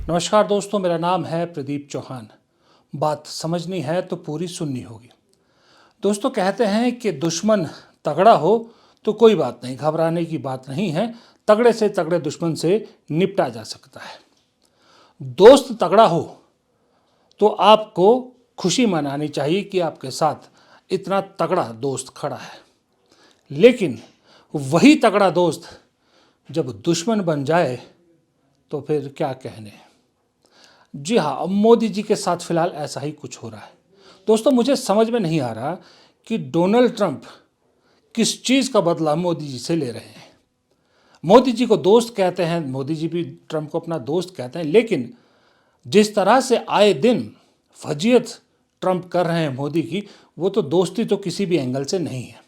नमस्कार दोस्तों, मेरा नाम है प्रदीप चौहान। बात समझनी है तो पूरी सुननी होगी। दोस्तों, कहते हैं कि दुश्मन तगड़ा हो तो कोई बात नहीं, घबराने की बात नहीं है। तगड़े से तगड़े दुश्मन से निपटा जा सकता है। दोस्त तगड़ा हो तो आपको खुशी मनानी चाहिए कि आपके साथ इतना तगड़ा दोस्त खड़ा है। लेकिन वही तगड़ा दोस्त जब दुश्मन बन जाए तो फिर क्या कहने। जी हाँ, अब मोदी जी के साथ फिलहाल ऐसा ही कुछ हो रहा है। दोस्तों, मुझे समझ में नहीं आ रहा कि डोनाल्ड ट्रंप किस चीज़ का बदला मोदी जी से ले रहे हैं। मोदी जी को दोस्त कहते हैं, मोदी जी भी ट्रंप को अपना दोस्त कहते हैं, लेकिन जिस तरह से आए दिन फजीयत ट्रंप कर रहे हैं मोदी की, वो तो दोस्ती तो किसी भी एंगल से नहीं है।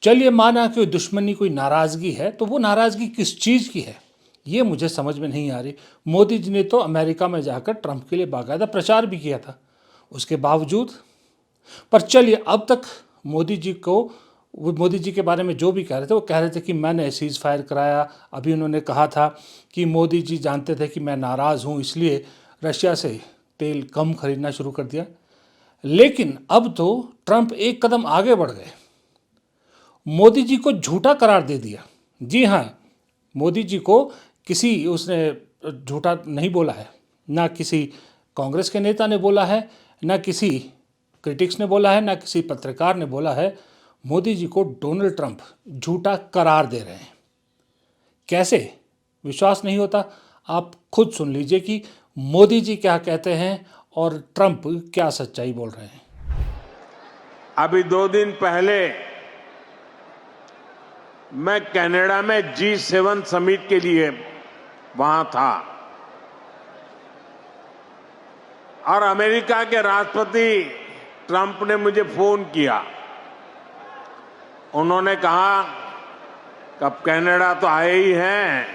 चलिए, माना कि दुश्मनी, कोई नाराज़गी है, तो वो नाराज़गी किस चीज़ की है ये मुझे समझ में नहीं आ रही। मोदी जी ने तो अमेरिका में जाकर ट्रंप के लिए बाकायदा प्रचार भी किया था, उसके बावजूद। पर चलिए, अब तक मोदी जी के बारे में जो भी कह रहे थे, वो कह रहे थे कि मैंने सीज़ फायर कराया। अभी उन्होंने कहा था कि मोदी जी जानते थे कि मैं नाराज़ हूँ, इसलिए रशिया से तेल कम खरीदना शुरू कर दिया। लेकिन अब तो ट्रंप एक कदम आगे बढ़ गए, मोदी जी को झूठा करार दे दिया। जी हाँ, मोदी जी को उसने झूठा नहीं बोला है, ना किसी कांग्रेस के नेता ने बोला है, ना किसी क्रिटिक्स ने बोला है, ना किसी पत्रकार ने बोला है। मोदी जी को डोनाल्ड ट्रंप झूठा करार दे रहे हैं। कैसे? विश्वास नहीं होता? आप खुद सुन लीजिए कि मोदी जी क्या कहते हैं और ट्रंप क्या सच्चाई बोल रहे हैं। अभी 2 दिन पहले मैं कनाडा में G7 समिट के लिए वहां था और अमेरिका के राष्ट्रपति ट्रंप ने मुझे फोन किया। उन्होंने कहा कि अब कनाडा तो आए ही हैं,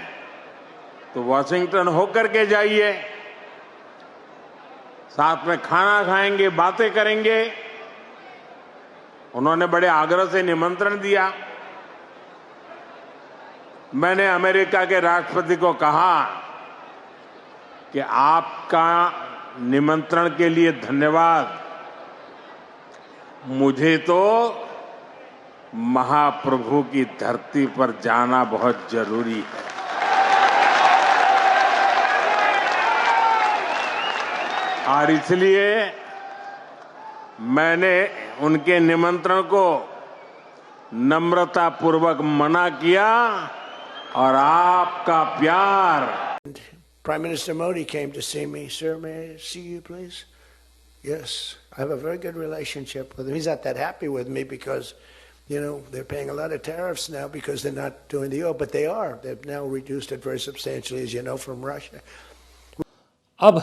तो वॉशिंगटन होकर के जाइए, साथ में खाना खाएंगे, बातें करेंगे। उन्होंने बड़े आग्रह से निमंत्रण दिया। मैंने अमेरिका के राष्ट्रपति को कहा कि आपका निमंत्रण के लिए धन्यवाद, मुझे तो महाप्रभु की धरती पर जाना बहुत जरूरी है। और इसलिए मैंने उनके निमंत्रण को नम्रता पूर्वक मना किया और आपका प्यार। Prime Minister Modi came to see me. Sir, may I see you, please? Yes, I have a very good relationship with him. He's not that happy with me because, they're paying a lot of tariffs now because they're not doing the oil, but they are. They've now reduced it very substantially, as you know, from Russia. अब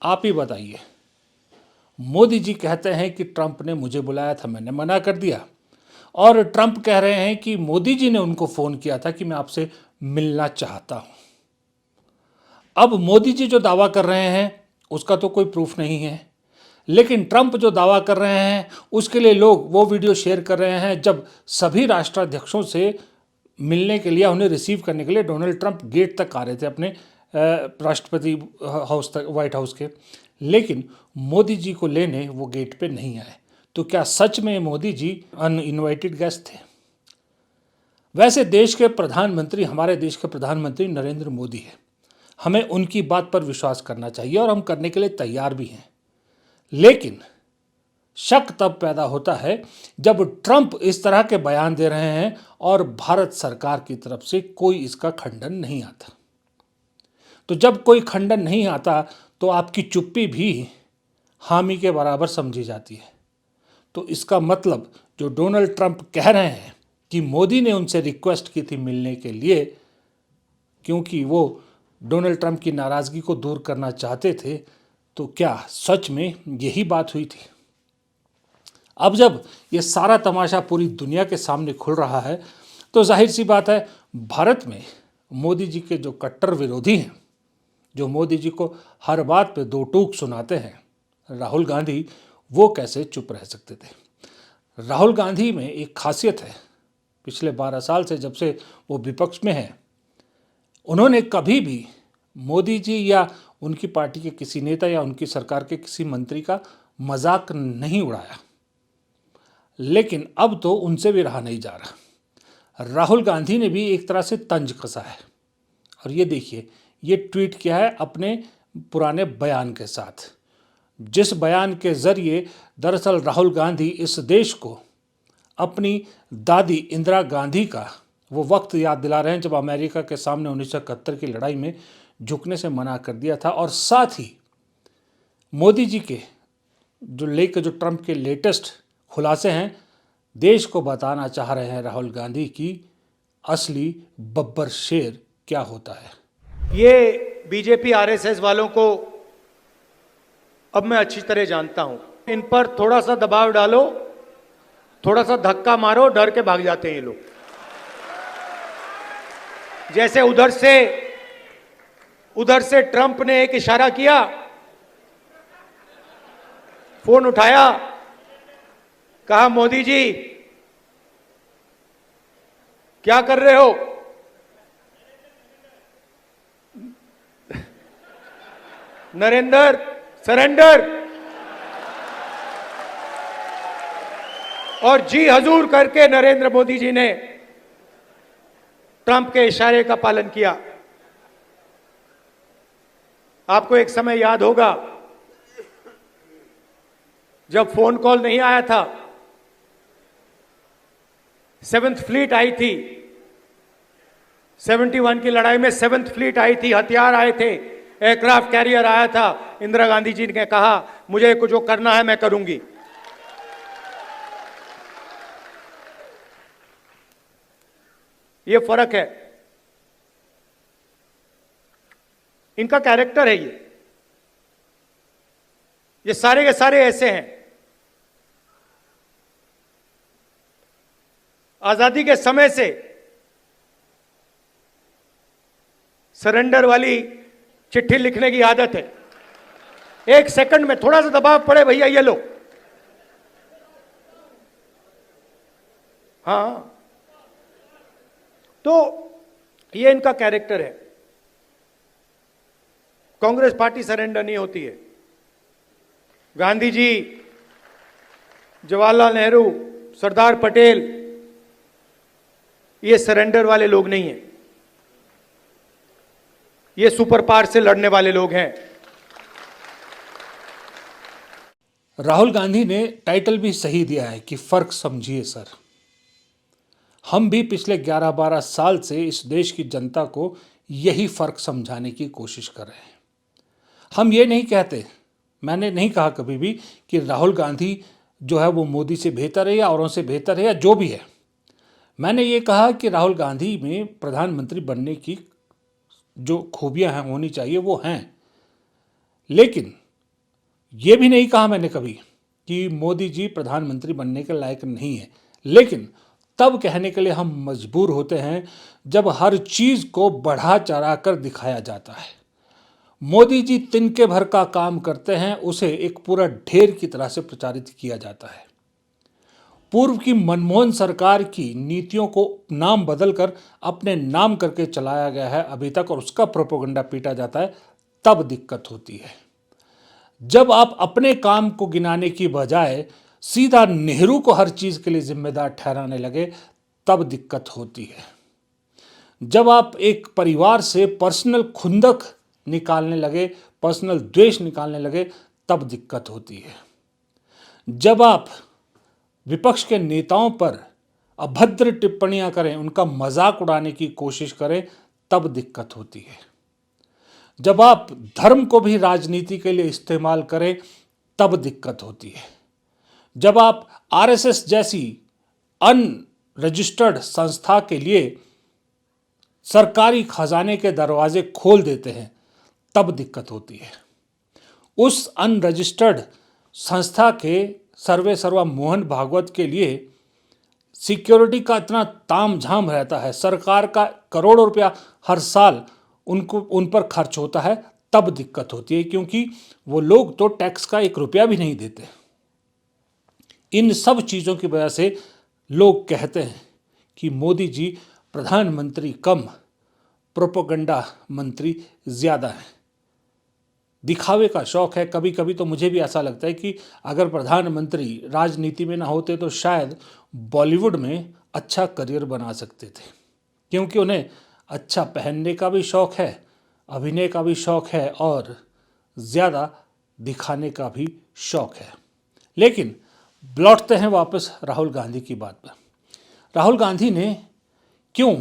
आप ही बताइए, मोदी जी कहते हैं कि Trump ने मुझे बुलाया था, मैंने मना कर दिया, और ट्रंप कह रहे हैं कि मोदी जी ने उनको फ़ोन किया था कि मैं आपसे मिलना चाहता हूं। अब मोदी जी जो दावा कर रहे हैं उसका तो कोई प्रूफ नहीं है, लेकिन ट्रंप जो दावा कर रहे हैं उसके लिए लोग वो वीडियो शेयर कर रहे हैं जब सभी राष्ट्राध्यक्षों से मिलने के लिए, उन्हें रिसीव करने के लिए डोनाल्ड ट्रंप गेट तक आ रहे थे अपने राष्ट्रपति हाउस तक, व्हाइट हाउस के। लेकिन मोदी जी को लेने वो गेट पे नहीं आए। तो क्या सच में मोदी जी अनइनवाइटेड गेस्ट थे? वैसे देश के प्रधानमंत्री, हमारे देश के प्रधानमंत्री नरेंद्र मोदी है, हमें उनकी बात पर विश्वास करना चाहिए और हम करने के लिए तैयार भी हैं। लेकिन शक तब पैदा होता है जब ट्रंप इस तरह के बयान दे रहे हैं और भारत सरकार की तरफ से कोई इसका खंडन नहीं आता। तो जब कोई खंडन नहीं आता तो आपकी चुप्पी भी हामी के बराबर समझी जाती है। तो इसका मतलब जो डोनाल्ड ट्रंप कह रहे हैं कि मोदी ने उनसे रिक्वेस्ट की थी मिलने के लिए, क्योंकि वो डोनाल्ड ट्रंप की नाराज़गी को दूर करना चाहते थे, तो क्या सच में यही बात हुई थी? अब जब ये सारा तमाशा पूरी दुनिया के सामने खुल रहा है तो जाहिर सी बात है, भारत में मोदी जी के जो कट्टर विरोधी हैं, जो मोदी जी को हर बात पे दो टूक सुनाते हैं, राहुल गांधी, वो कैसे चुप रह सकते थे? राहुल गांधी में एक खासियत है, पिछले 12 साल से जब से वो विपक्ष में है, उन्होंने कभी भी मोदी जी या उनकी पार्टी के किसी नेता या उनकी सरकार के किसी मंत्री का मजाक नहीं उड़ाया, लेकिन अब तो उनसे भी रहा नहीं जा रहा। राहुल गांधी ने भी एक तरह से तंज कसा है, और ये देखिए ये ट्वीट किया है अपने पुराने बयान के साथ, जिस बयान के जरिए दरअसल राहुल गांधी इस देश को अपनी दादी इंदिरा गांधी का वो वक्त याद दिला रहे हैं जब अमेरिका के सामने 1971 की लड़ाई में झुकने से मना कर दिया था। और साथ ही मोदी जी के जो ट्रंप के लेटेस्ट खुलासे हैं, देश को बताना चाह रहे हैं राहुल गांधी की असली बब्बर शेर क्या होता है। ये बीजेपी आरएसएस वालों को अब मैं अच्छी तरह जानता हूं। इन पर थोड़ा सा दबाव डालो, थोड़ा सा धक्का मारो, डर के भाग जाते हैं ये लोग। जैसे उधर से ट्रंप ने एक इशारा किया, फोन उठाया, कहा मोदी जी क्या कर रहे हो? नरेंद्र सरेंडर, और जी हजूर करके नरेंद्र मोदी जी ने ट्रंप के इशारे का पालन किया। आपको एक समय याद होगा जब फोन कॉल नहीं आया था, 7th फ्लीट आई थी, 71 की लड़ाई में 7th फ्लीट आई थी, हथियार आए थे, एयरक्राफ्ट कैरियर आया था। इंदिरा गांधी जी ने कहा मुझे कुछ जो करना है मैं करूंगी। ये फर्क है, इनका कैरेक्टर है। ये सारे के सारे ऐसे हैं। आजादी के समय से सरेंडर वाली चिट्ठी लिखने की आदत है। 1 सेकंड में थोड़ा सा दबाव पड़े, भैया ये लो। हाँ, तो ये इनका कैरेक्टर है। कांग्रेस पार्टी सरेंडर नहीं होती है। गांधी जी, जवाहरलाल नेहरू, सरदार पटेल, ये सरेंडर वाले लोग नहीं हैं। ये सुपर पावर से लड़ने वाले लोग हैं। राहुल गांधी ने टाइटल भी सही दिया है कि फर्क समझिए सर। हम भी पिछले 11-12 साल से इस देश की जनता को यही फर्क समझाने की कोशिश कर रहे हैं। हम ये नहीं कहते, मैंने नहीं कहा कभी भी कि राहुल गांधी जो है वो मोदी से बेहतर है या औरों से बेहतर है या जो भी है। मैंने ये कहा कि राहुल गांधी में प्रधानमंत्री बनने की जो खूबियां हैं होनी चाहिए वो हैं, लेकिन ये भी नहीं कहा मैंने कभी कि मोदी जी प्रधानमंत्री बनने के लायक नहीं है। लेकिन तब कहने के लिए हम मजबूर होते हैं जब हर चीज को बढ़ा चढ़ा कर दिखाया जाता है। मोदी जी तिनके भर का काम करते हैं, उसे एक पूरा ढेर की तरह से प्रचारित किया जाता है। पूर्व की मनमोहन सरकार की नीतियों को नाम बदलकर अपने नाम करके चलाया गया है अभी तक, और उसका प्रोपेगेंडा पीटा जाता है। तब दिक्कत होती है जब आप अपने काम को गिनाने की बजाय सीधा नेहरू को हर चीज के लिए जिम्मेदार ठहराने लगे, तब दिक्कत होती है। जब आप एक परिवार से पर्सनल खुंदक निकालने लगे, पर्सनल द्वेष निकालने लगे, तब दिक्कत होती है। जब आप विपक्ष के नेताओं पर अभद्र टिप्पणियां करें, उनका मजाक उड़ाने की कोशिश करें, तब दिक्कत होती है। जब आप धर्म को भी राजनीति के लिए इस्तेमाल करें, तब दिक्कत होती है। जब आप आरएसएस जैसी अनरजिस्टर्ड संस्था के लिए सरकारी खजाने के दरवाजे खोल देते हैं, तब दिक्कत होती है। उस अनरजिस्टर्ड संस्था के सर्वे सर्वा मोहन भागवत के लिए सिक्योरिटी का इतना तामझाम रहता है, सरकार का करोड़ों रुपया हर साल उन पर खर्च होता है, तब दिक्कत होती है, क्योंकि वो लोग तो टैक्स का 1 रुपया भी नहीं देते। इन सब चीज़ों की वजह से लोग कहते हैं कि मोदी जी प्रधानमंत्री कम, प्रोपेगेंडा मंत्री ज़्यादा हैं। दिखावे का शौक है। कभी कभी तो मुझे भी ऐसा लगता है कि अगर प्रधानमंत्री राजनीति में ना होते तो शायद बॉलीवुड में अच्छा करियर बना सकते थे, क्योंकि उन्हें अच्छा पहनने का भी शौक है, अभिनय का भी शौक है और ज़्यादा दिखाने का भी शौक है। लेकिन लौटते हैं वापस राहुल गांधी की बात पर। राहुल गांधी ने क्यों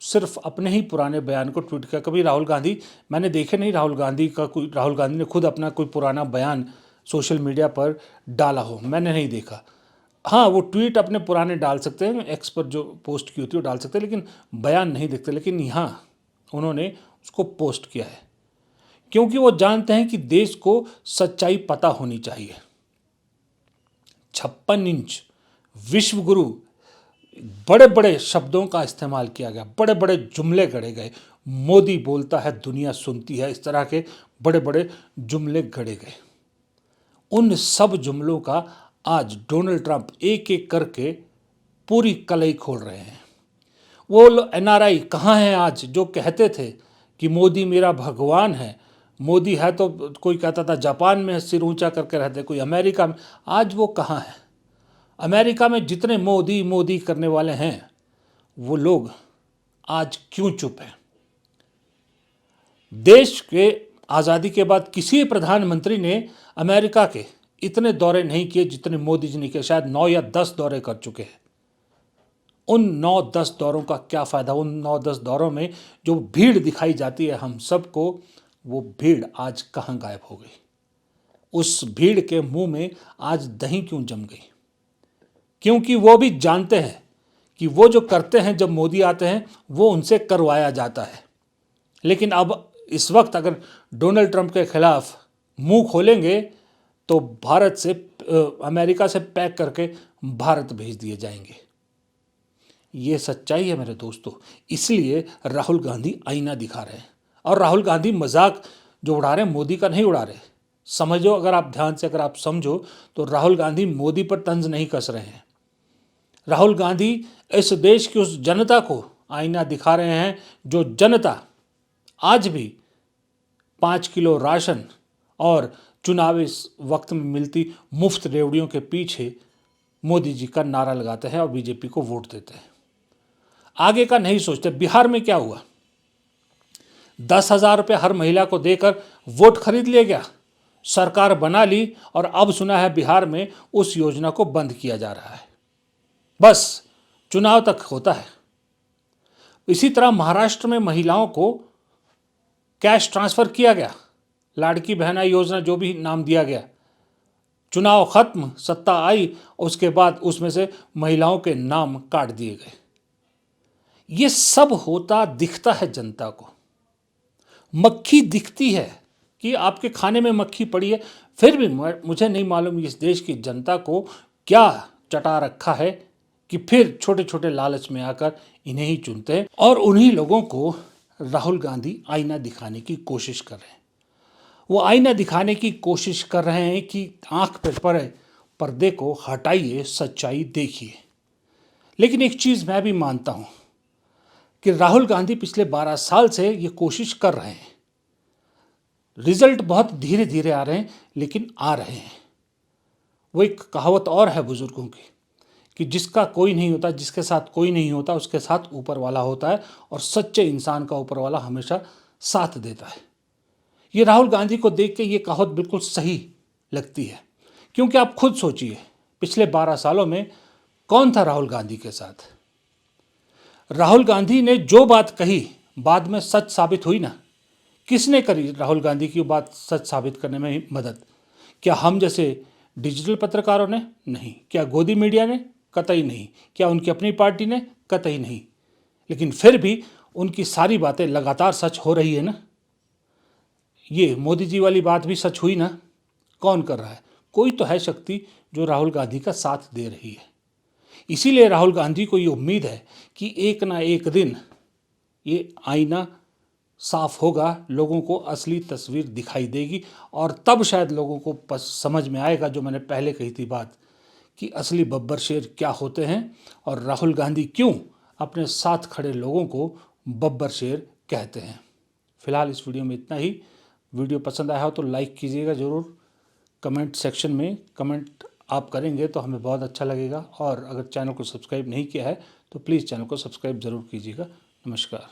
सिर्फ अपने ही पुराने बयान को ट्वीट किया? कभी राहुल गांधी मैंने देखे नहीं राहुल गांधी ने खुद अपना कोई पुराना बयान सोशल मीडिया पर डाला हो, मैंने नहीं देखा। हाँ, वो ट्वीट अपने पुराने डाल सकते हैं, एक्स पर जो पोस्ट की होती है वो डाल सकते हैं, लेकिन बयान नहीं देखते। लेकिन यहाँ उन्होंने उसको पोस्ट किया है क्योंकि वो जानते हैं कि देश को सच्चाई पता होनी चाहिए। 56 इंच विश्व गुरु, बड़े बड़े शब्दों का इस्तेमाल किया गया, बड़े बड़े जुमले गढ़े गए। मोदी बोलता है दुनिया सुनती है, इस तरह के बड़े बड़े जुमले गढ़े गए। उन सब जुमलों का आज डोनाल्ड ट्रंप एक एक करके पूरी कलई खोल रहे हैं। वो एनआरआई कहाँ हैं आज जो कहते थे कि मोदी मेरा भगवान है? मोदी है तो कोई कहता था जापान में सिर ऊंचा करके रहते, कोई अमेरिका में। आज वो कहाँ है? अमेरिका में जितने मोदी मोदी करने वाले हैं वो लोग आज क्यों चुप हैं? देश के आज़ादी के बाद किसी प्रधानमंत्री ने अमेरिका के इतने दौरे नहीं किए जितने मोदी जी ने किए। शायद 9 या 10 दौरे कर चुके हैं। उन 9-10 दौरों का क्या फ़ायदा? उन 9-10 दौरों में जो भीड़ दिखाई जाती है हम सबको, वो भीड़ आज कहाँ गायब हो गई? उस भीड़ के मुंह में आज दही क्यों जम गई? क्योंकि वो भी जानते हैं कि वो जो करते हैं जब मोदी आते हैं वो उनसे करवाया जाता है। लेकिन अब इस वक्त अगर डोनाल्ड ट्रंप के खिलाफ मुंह खोलेंगे तो भारत से अमेरिका से पैक करके भारत भेज दिए जाएंगे। ये सच्चाई है मेरे दोस्तों। इसलिए राहुल गांधी आईना दिखा रहे हैं। और राहुल गांधी मजाक जो उड़ा रहे हैं मोदी का नहीं उड़ा रहे। समझो, अगर आप ध्यान से अगर आप समझो तो राहुल गांधी मोदी पर तंज नहीं कस रहे हैं। राहुल गांधी इस देश की उस जनता को आईना दिखा रहे हैं जो जनता आज भी 5 किलो राशन और चुनावी वक्त में मिलती मुफ्त रेवड़ियों के पीछे मोदी जी का नारा लगाते हैं और बीजेपी को वोट देते हैं। आगे का नहीं सोचते। बिहार में क्या हुआ? 10,000 रुपये हर महिला को देकर वोट खरीद लिया गया, सरकार बना ली और अब सुना है बिहार में उस योजना को बंद किया जा रहा है। बस चुनाव तक होता है। इसी तरह महाराष्ट्र में महिलाओं को कैश ट्रांसफर किया गया, लाड़की बहना योजना जो भी नाम दिया गया। चुनाव खत्म, सत्ता आई, उसके बाद उसमें से महिलाओं के नाम काट दिए गए। ये सब होता दिखता है जनता को। मक्खी दिखती है कि आपके खाने में मक्खी पड़ी है, फिर भी मुझे नहीं मालूम इस देश की जनता को क्या चटा रखा है कि फिर छोटे छोटे लालच में आकर इन्हें ही चुनते हैं। और उन्हीं लोगों को राहुल गांधी आईना दिखाने की कोशिश कर रहे हैं। वो आईना दिखाने की कोशिश कर रहे हैं कि आंख पे पड़े पर्दे को हटाइए, सच्चाई देखिए। लेकिन एक चीज़ मैं भी मानता हूँ कि राहुल गांधी पिछले 12 साल से ये कोशिश कर रहे हैं। रिजल्ट बहुत धीरे धीरे आ रहे हैं, लेकिन आ रहे हैं। वो एक कहावत और है बुजुर्गों की कि जिसका कोई नहीं होता, जिसके साथ कोई नहीं होता, उसके साथ ऊपर वाला होता है और सच्चे इंसान का ऊपर वाला हमेशा साथ देता है। ये राहुल गांधी को देख के ये कहावत बिल्कुल सही लगती है, क्योंकि आप खुद सोचिए पिछले 12 सालों में कौन था राहुल गांधी के साथ? राहुल गांधी ने जो बात कही बाद में सच साबित हुई ना। किसने करी राहुल गांधी की बात सच साबित करने में मदद? क्या हम जैसे डिजिटल पत्रकारों ने? नहीं। क्या गोदी मीडिया ने? कतई नहीं। क्या उनकी अपनी पार्टी ने? कतई नहीं। लेकिन फिर भी उनकी सारी बातें लगातार सच हो रही है ना। ये मोदी जी वाली बात भी सच हुई ना। कौन कर रहा है? कोई तो है शक्ति जो राहुल गांधी का साथ दे रही है। इसीलिए राहुल गांधी को ये उम्मीद है कि एक ना एक दिन ये आईना साफ होगा, लोगों को असली तस्वीर दिखाई देगी और तब शायद लोगों को समझ में आएगा जो मैंने पहले कही थी बात, कि असली बब्बर शेर क्या होते हैं और राहुल गांधी क्यों अपने साथ खड़े लोगों को बब्बर शेर कहते हैं। फिलहाल इस वीडियो में इतना ही। वीडियो पसंद आया हो तो लाइक कीजिएगा ज़रूर। कमेंट सेक्शन में कमेंट आप करेंगे तो हमें बहुत अच्छा लगेगा। और अगर चैनल को सब्सक्राइब नहीं किया है तो प्लीज़ चैनल को सब्सक्राइब ज़रूर कीजिएगा। नमस्कार।